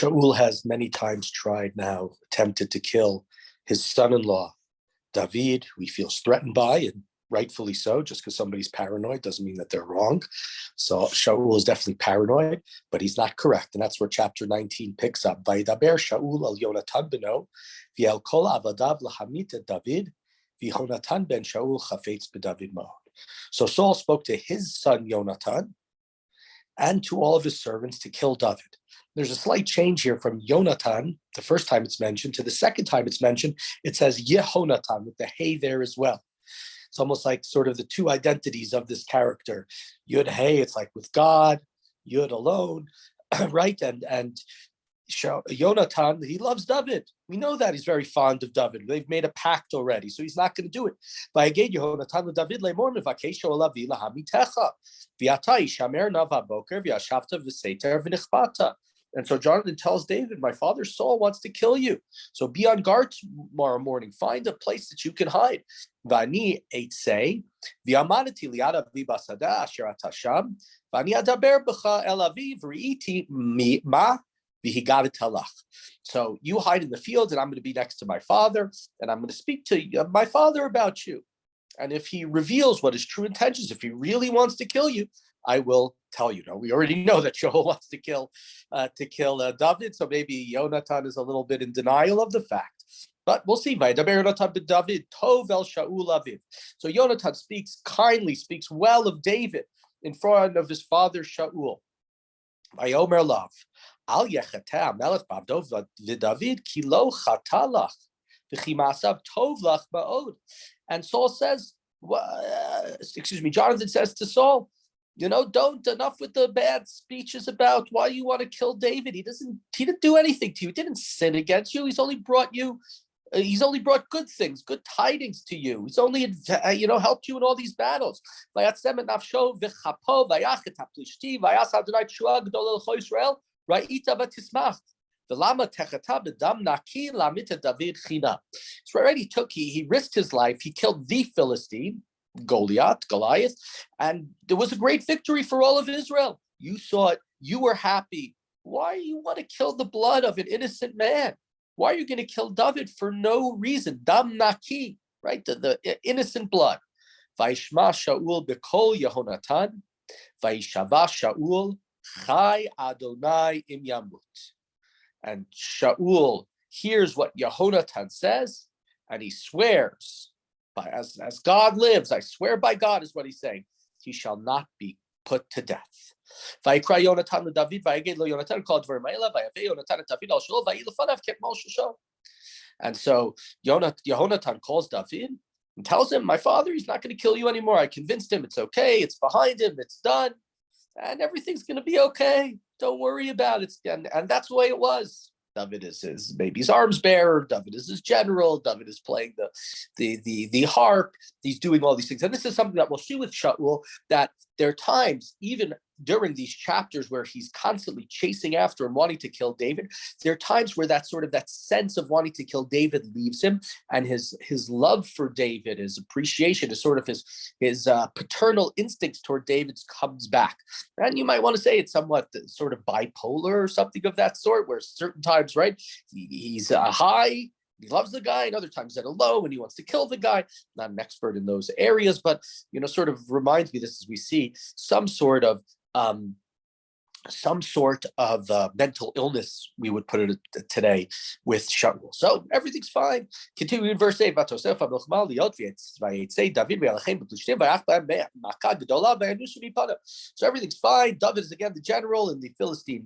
Shaul has many times attempted to kill his son-in-law, David, who he feels threatened by, and rightfully so. Just because somebody's paranoid doesn't mean that they're wrong. So Shaul is definitely paranoid, but he's not correct. And that's where chapter 19 picks up. Vayidaber Shaul al Yonatan beno, v'el kol avadav lahamit et David, v'Yonatan ben Shaul chafetz b'David ma'od. So Saul spoke to his son Yonatan and to all of his servants to kill David. There's a slight change here from Yonatan, the first time it's mentioned, to the second time it's mentioned. It says Yehonatan with the hey there as well. It's almost like sort of the two identities of this character. Yud Hey, it's like with God, Yud alone, right? And Yonatan, he loves David. We know that he's very fond of David. They've made a pact already, so he's not going to do it. And so Jonathan tells David, my father Saul wants to kill you. So be on guard tomorrow morning. Find a place that you can hide. Vani eitzei, v'amadati li'ad avi basada asher atasham, vani adaber b'cha el avi v'ri'iti ma v'higadet halach. So you hide in the field, and I'm going to be next to my father, and I'm going to speak to my father about you. And if he reveals what his true intentions, if he really wants to kill you, I will tell you. No, we already know that Shaul wants to kill David, so maybe Yonatan is a little bit in denial of the fact. But we'll see. So Yonatan speaks kindly, speaks well of David in front of his father Shaul. Vayomer lav, al yechateh melech b'avdo v'David ki lo chatalach v'chi ma'asav tov lach ba'od. And Saul says, Jonathan says to Saul, don't enough with the bad speeches about why you want to kill David. He didn't do anything to you. He didn't sin against you. He's only brought good things, good tidings to you. He's only, helped you in all these battles. So already he risked his life. He killed the Philistine, Goliath, and there was a great victory for all of Israel. You saw it. You were happy. Why do you want to kill the blood of an innocent man? Why are you going to kill David for no reason? Dam naki, right? The innocent blood. Vaishma Shaul bekol Yehonatan, Vaishava Shaul chai Adonai im yamut. And Shaul hears what Yehonatan says, and he swears, as God lives, I swear by God, is what he's saying, he shall not be put to death. Vayikra Yonatan leDavid, vayeged lo Yonatan kol dvarim ha'ela, vayaveh Yonatan et David al Shaul, vayi lefanav k'mol shel. And so Yehonatan calls David and tells him, my father, he's not going to kill you anymore. I convinced him it's okay. It's behind him. It's done. And everything's going to be okay. Don't worry about it. And that's the way it was. David is his baby's arms bearer. David is his general. David is playing the harp. He's doing all these things. And this is something that we'll see with Shaul, that there are times, even during these chapters where he's constantly chasing after and wanting to kill David, there are times where that sense of wanting to kill David leaves him, and his love for David, his appreciation, his sort of his paternal instincts toward David comes back. And you might want to say it's somewhat sort of bipolar or something of that sort, where certain times, right, he's high, he loves the guy, and other times at a low when he wants to kill the guy. Not an expert in those areas, but sort of reminds me this as we see some sort of mental illness, we would put it today, with Shaul. So everything's fine. Continue in verse 8. So everything's fine. David is again the general in the Philistine,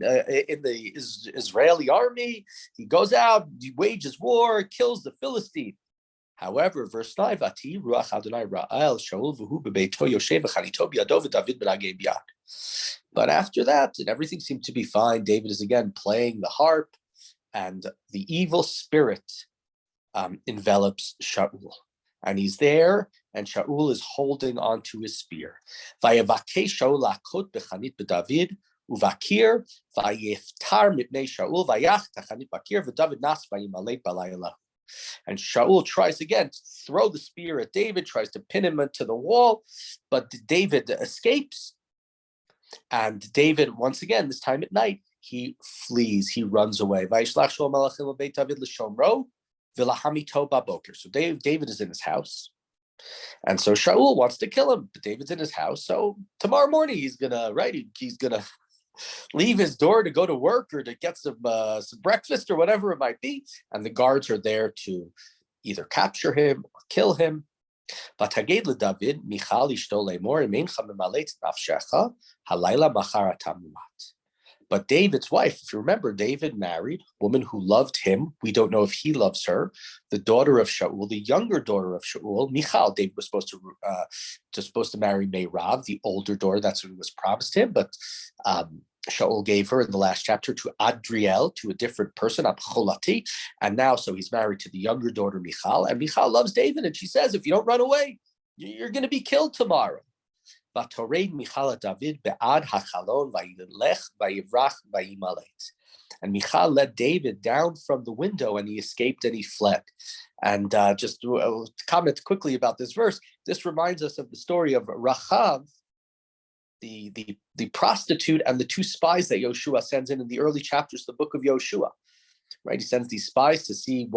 in the Israeli army. He goes out, he wages war, kills the Philistine. However, verse 9, ruach Adonai ra'al Shaul v'hu bebeito yoshev v'chanito b'yado v'David b'nagei b'yad. But after that, and everything seemed to be fine. David is again playing the harp, and the evil spirit envelops Shaul. And he's there, and Shaul is holding onto his spear. Vayavakesh Shaul lakot bechanit b'David, uvakir vayiftar mipnei Shaul vayach tachanit bakir v'David nas vayimalek b'layla. And Shaul tries again to throw the spear at David, tries to pin him into the wall, but David escapes. And David, once again, this time at night, he flees, he runs away. So David is in his house. And so Shaul wants to kill him, but David's in his house. So tomorrow morning he's gonna leave his door to go to work or to get some breakfast or whatever it might be. And the guards are there to either capture him or kill him. ותגיד לדוד, מיכל אשתו לאמור, אם אינך ממלא את נפשך, הלילה מחר אתה מומת. But David's wife, if you remember, David married a woman who loved him. We don't know if he loves her. The daughter of Shaul, the younger daughter of Shaul, Michal. David was supposed to marry Meirav, the older daughter. That's what was promised him. But Shaul gave her in the last chapter to Adriel, to a different person, Abcholati. And now, so he's married to the younger daughter, Michal. And Michal loves David. And she says, if you don't run away, you're going to be killed tomorrow. And Michal let David down from the window, and he escaped and he fled. And just to comment quickly about this verse, this reminds us of the story of Rachav, the prostitute, and the two spies that Yoshua sends in the early chapters of the book of Yoshua. Right, he sends these spies to see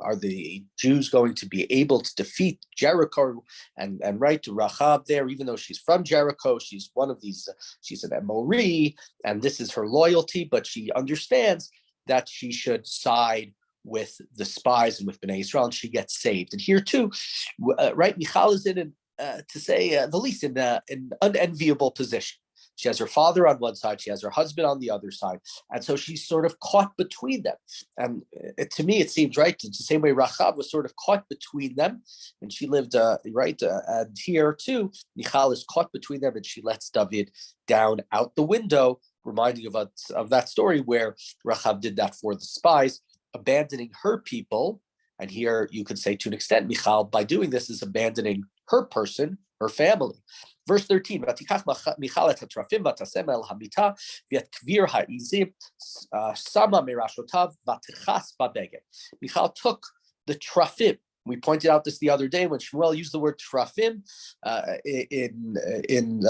are the Jews going to be able to defeat Jericho, and right to Rahab there, even though she's from Jericho, she's one of these, she's an Amori, and this is her loyalty, but she understands that she should side with the spies and with Bnei Israel, and she gets saved. And here too, right, Michal is in to say the least in an unenviable position. She has her father on one side, she has her husband on the other side. And so she's sort of caught between them. And to me, it seems right. It's the same way Rahab was sort of caught between them. And she lived, and here too, Michal is caught between them, and she lets David down out the window, reminding of that story where Rahab did that for the spies, abandoning her people. And here you could say, to an extent, Michal, by doing this, is abandoning her person, her family. Verse 13, Michal took the trafim. We pointed out this the other day when Shmuel used the word trafim in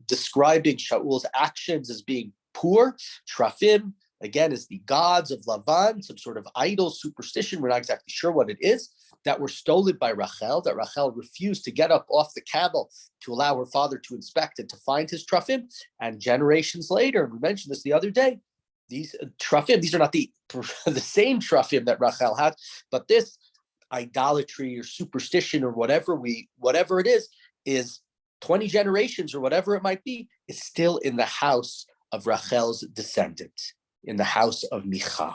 describing Shaul's actions as being poor. Trafim, again, is the gods of Lavan, some sort of idol superstition. We're not exactly sure what it is, that were stolen by Rachel, that Rachel refused to get up off the camel to allow her father to inspect and to find his trafim. And generations later, we mentioned this the other day, these trafim, these are not the same trafim that Rachel had, but this idolatry or superstition or whatever it is 20 generations or whatever it might be, is still in the house of Rachel's descendant, in the house of Michal.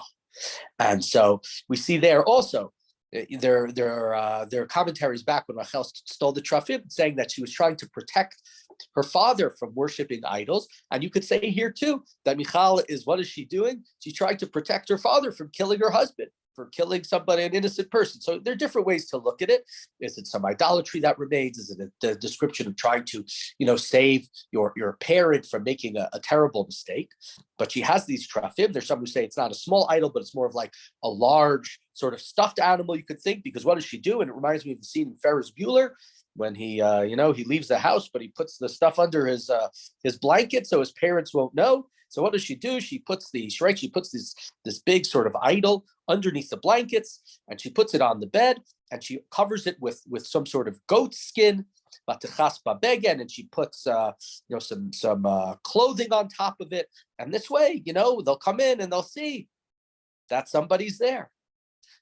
And so we see there also, there are commentaries back when Rachel stole the trafim, saying that she was trying to protect her father from worshiping idols. And you could say here too that Michal what is she doing? She's trying to protect her father from killing her husband, for killing somebody, an innocent person. So there are different ways to look at it. Is it some idolatry that remains? Is it a description of trying to, save your parent from making a terrible mistake? But she has these trafim. There's some who say it's not a small idol, but it's more of like a large sort of stuffed animal, you could think, because what does she do? And it reminds me of the scene in Ferris Bueller when he leaves the house, but he puts the stuff under his blanket so his parents won't know. So what does she do? She puts this big sort of idol underneath the blankets, and she puts it on the bed, and she covers it with some sort of goat skin, and she puts some clothing on top of it. And this way, they'll come in and they'll see that somebody's there.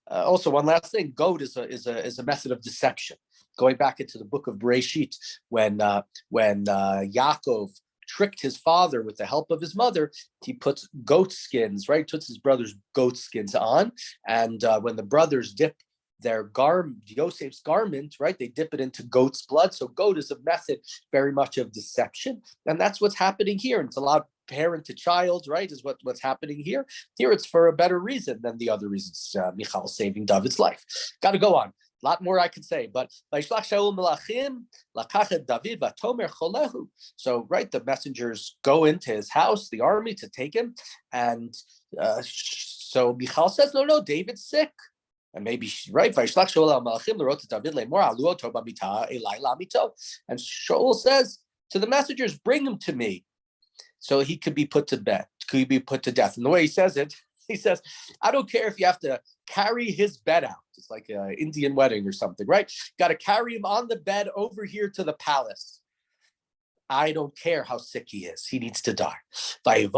Also, one last thing: goat is a method of deception. Going back into the book of Bereshit, when Yaakov tricked his father with the help of his mother, he puts goat skins, right? Puts his brother's goat skins on, and when the brothers dip their Yosef's garment, right, they dip it into goat's blood. So goat is a method very much of deception, and that's what's happening here. And it's a lot parent to child, right, is what's happening here. Here it's for a better reason than the other reasons. Michal saving David's life. Got to go on. A lot more I could say, but so right, the messengers go into his house, the army, to take him, and so Michal says, no, David's sick. And maybe right, and Shaul says to the messengers, bring him to me. so he could be put to bed, could be put to death. And the way he says it, he says, I don't care if you have to carry his bed out. It's like an Indian wedding or something, right? Got to carry him on the bed over here to the palace. I don't care how sick he is. He needs to die. And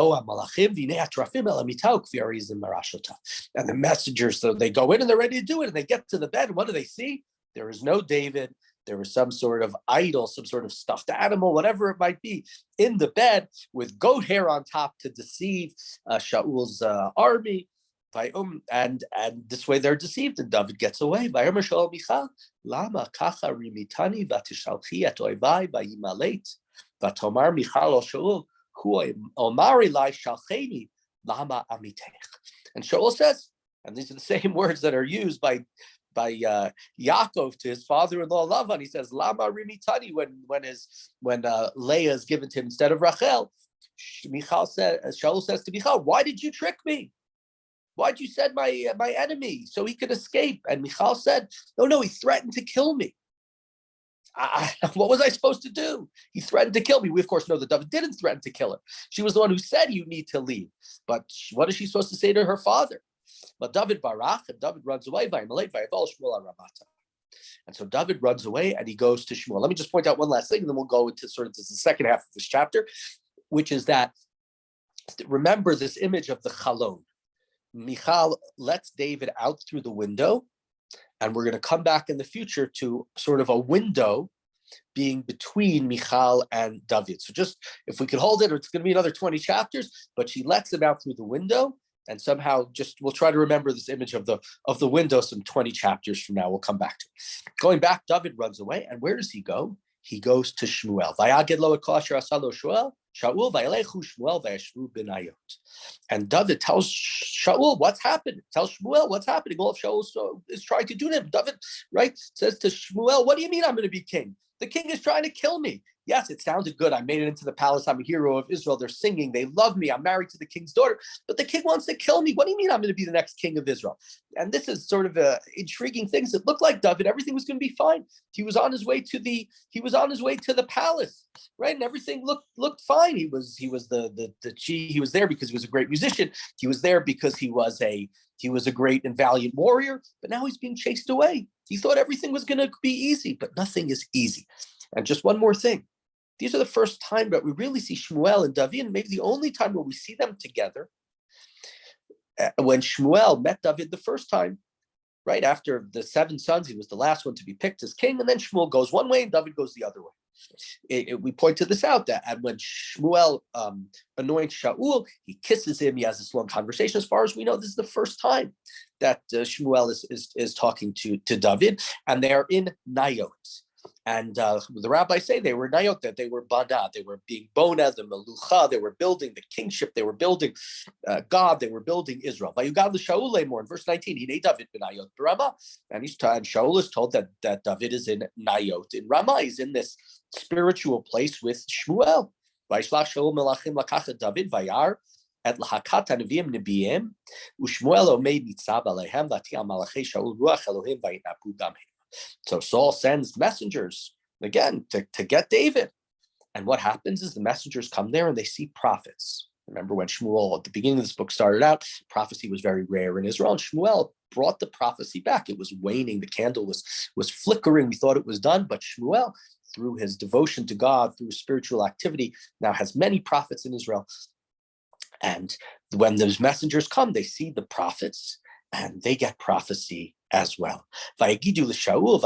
the messengers, so they go in and they're ready to do it. And they get to the bed. And what do they see? There is no David. There was some sort of idol, some sort of stuffed animal, whatever it might be, in the bed with goat hair on top to deceive Shaul's army. And this way they're deceived, and David gets away. Vatomar Michal Shaul, Hu Omari Lai Shalcheni, Lama Amitech. And Shaul says, and these are the same words that are used by Yaakov to his father-in-law Lavan. He says, Lama Rimitani, when Leah is given to him instead of Rachel. Shaul says to Michal, why did you trick me? Why'd you send my enemy so he could escape? And Michal said, no, he threatened to kill me. What was I supposed to do? He threatened to kill me. We, of course, know that David didn't threaten to kill her. She was the one who said, you need to leave. But what is she supposed to say to her father? But David barach, and David runs away. And so David runs away and he goes to Shmuel. Let me just point out one last thing, and then we'll go into sort of the second half of this chapter, which is that, remember this image of the chalon. Michal lets David out through the window, and we're going to come back in the future to sort of a window being between Michal and David. So just, if we could hold it, it's going to be another 20 chapters, but she lets him out through the window, and somehow we'll try to remember this image of the window some 20 chapters from now. We'll come back to it. Going back, David runs away, and where does he go? He goes to Shmuel. And David tells Shaul what's happened. Tells Shmuel what's happening. All of Shaul is trying to do to him. David, right, says to Shmuel, what do you mean I'm going to be king? The king is trying to kill me. Yes, it sounded good. I made it into the palace. I'm a hero of Israel. They're singing. They love me. I'm married to the king's daughter. But the king wants to kill me. What do you mean I'm going to be the next king of Israel? And this is sort of intriguing things. It looked like David, everything was going to be fine. He was on his way to the palace, right? And everything looked fine. He was he was there because he was a great musician. He was there because he was a great and valiant warrior. But now he's being chased away. He thought everything was going to be easy, but nothing is easy. And just one more thing. These are the first time that we really see Shmuel and David, and maybe the only time where we see them together. When Shmuel met David the first time, right after the 7 sons, he was the last one to be picked as king, and then Shmuel goes one way and David goes the other way. We pointed this out, that and when Shmuel anoints Shaul, he kisses him, he has this long conversation. As far as we know, this is the first time that Shmuel is talking to David, and they're in Nayot. And the rabbis say they were Nayot, that they were Bana, they were being Bona, the Melucha, they were building the kingship, they were building God, they were building Israel. Vayugad l'Shaul more in verse 19, Hinei David b'Nayot b'Rama, and Shaul is told that David is in Nayot, in Ramah. He's in this spiritual place with Shmuel. Vayishlach Shaul melachim lakachet David vayar et lahakat hanavim nebiyim u'Shmuel omeid nitzav alehem vati al malachei Shaul ruach Elohim vayinapu gamhem. So Saul sends messengers again to get David. And what happens is the messengers come there and they see prophets. Remember when Shmuel at the beginning of this book started out, prophecy was very rare in Israel, and Shmuel brought the prophecy back. It was waning. The candle was flickering. We thought it was done, but Shmuel, through his devotion to God, through spiritual activity, now has many prophets in Israel. And when those messengers come, they see the prophets and they get prophecy as well. So Shaul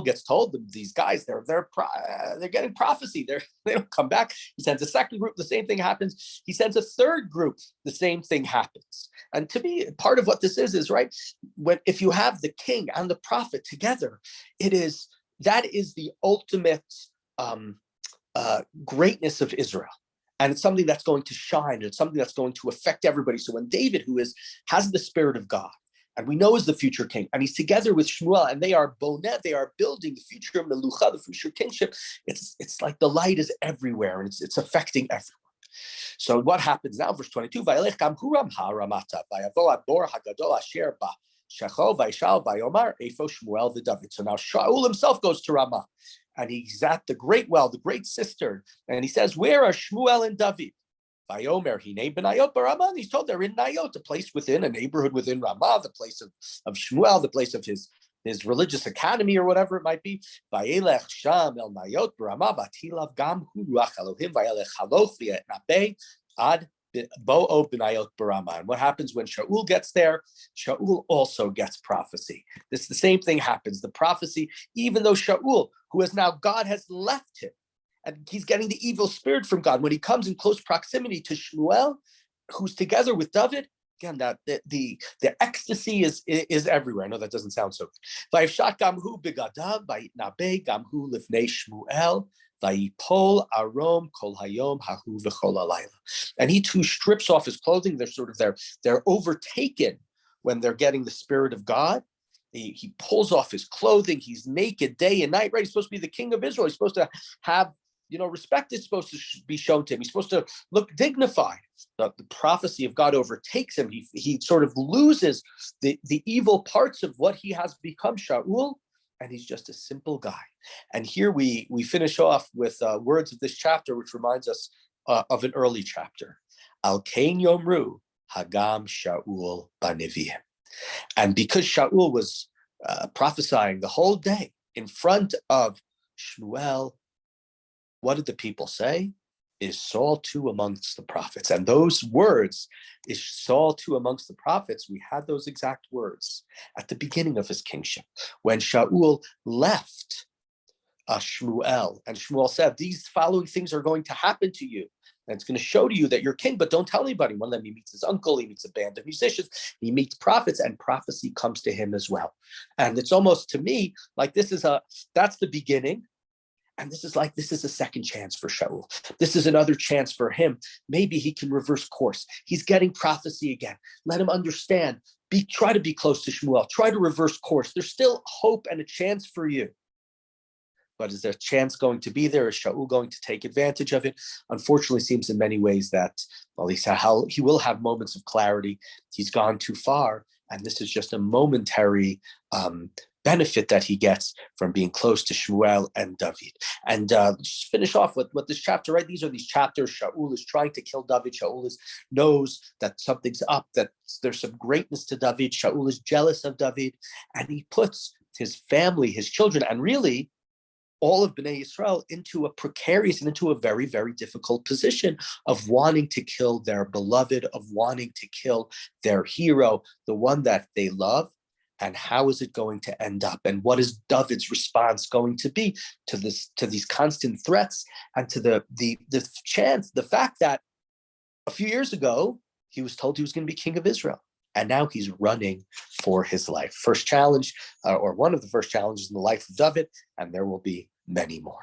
gets told that these guys, they're getting prophecy. They don't come back. He sends a second group, the same thing happens. He sends a third group, the same thing happens. And to me, part of what this is right, if you have the king and the prophet together, that is the ultimate greatness of Israel. And it's something that's going to shine. It's something that's going to affect everybody. So when David, who has the Spirit of God, and we know is the future king, and he's together with Shmuel, and they are bonet, they are building the future melucha, the future kingship. It's like the light is everywhere, and it's affecting everyone. So what happens now? Verse 22. Vayelech gam huram haramata vayavo adbor hagadol asher ba shachol vayshal vayomar efo Shmuel v'David. So now Shaul himself goes to Ramah. and he's at the great well, the great cistern, and he says, where are Shmuel and David? Vayomer Hine Benayot Barama. He's told they're in Nayot, a place within, a neighborhood within Ramah, the place of Shmuel, the place of his religious academy or whatever it might be. Vayelech Sham El Nayot Barama Batilav Gam Hu Ruach Elohim Vayelech Haloch V'Etnabei Ad Bo'o Benayot Barama. And what happens when Shaul gets there? Shaul also gets prophecy. The same thing happens. The prophecy, even though Shaul, who is now God has left him, and he's getting the evil spirit from God. When he comes in close proximity to Shmuel, who's together with David, again, that the ecstasy is everywhere. I know that doesn't sound so good. Vayivshat gamhu begadav vayitnabe gamhu lifnei Shmuel vayipol arom kol hayom hahu v'chol halayla. And he too strips off his clothing. They're overtaken when they're getting the spirit of God. He pulls off his clothing. He's naked day and night. Right? He's supposed to be the king of Israel. He's supposed to have, respect is supposed to be shown to him. He's supposed to look dignified. The prophecy of God overtakes him. He sort of loses the evil parts of what he has become, Shaul, and he's just a simple guy. And here we finish off with words of this chapter, which reminds us of an early chapter. Al Kain Yomru Hagam Shaul Banivim. And because Shaul was prophesying the whole day in front of Shmuel, what did the people say? Is Saul too amongst the prophets? And those words, is Saul too amongst the prophets? We had those exact words at the beginning of his kingship, when Shaul left Shmuel, and Shmuel said, these following things are going to happen to you. And it's going to show to you that you're king, but don't tell anybody. One of them, he meets his uncle, he meets a band of musicians, he meets prophets, and prophecy comes to him as well. And it's almost, to me, like that's the beginning. And this is a second chance for Shaul. This is another chance for him. Maybe he can reverse course. He's getting prophecy again. Let him understand. Try to be close to Shmuel. Try to reverse course. There's still hope and a chance for you. But is there a chance going to be there? Is Shaul going to take advantage of it? Unfortunately, it seems in many ways that, well, he will have moments of clarity. He's gone too far. And this is just a momentary benefit that he gets from being close to Shmuel and David. And just finish off with this chapter, right? These are these chapters. Shaul is trying to kill David. Shaul knows that something's up, that there's some greatness to David. Shaul is jealous of David, and he puts his family, his children, and really all of Bnei Yisrael into a precarious and into a very, very difficult position of wanting to kill their beloved, of wanting to kill their hero, the one that they love. And how is it going to end up? And what is David's response going to be to these constant threats, and to the fact that a few years ago he was told he was going to be king of Israel, and now he's running for his life. First challenge, or one of the first challenges in the life of David, and there will be many more.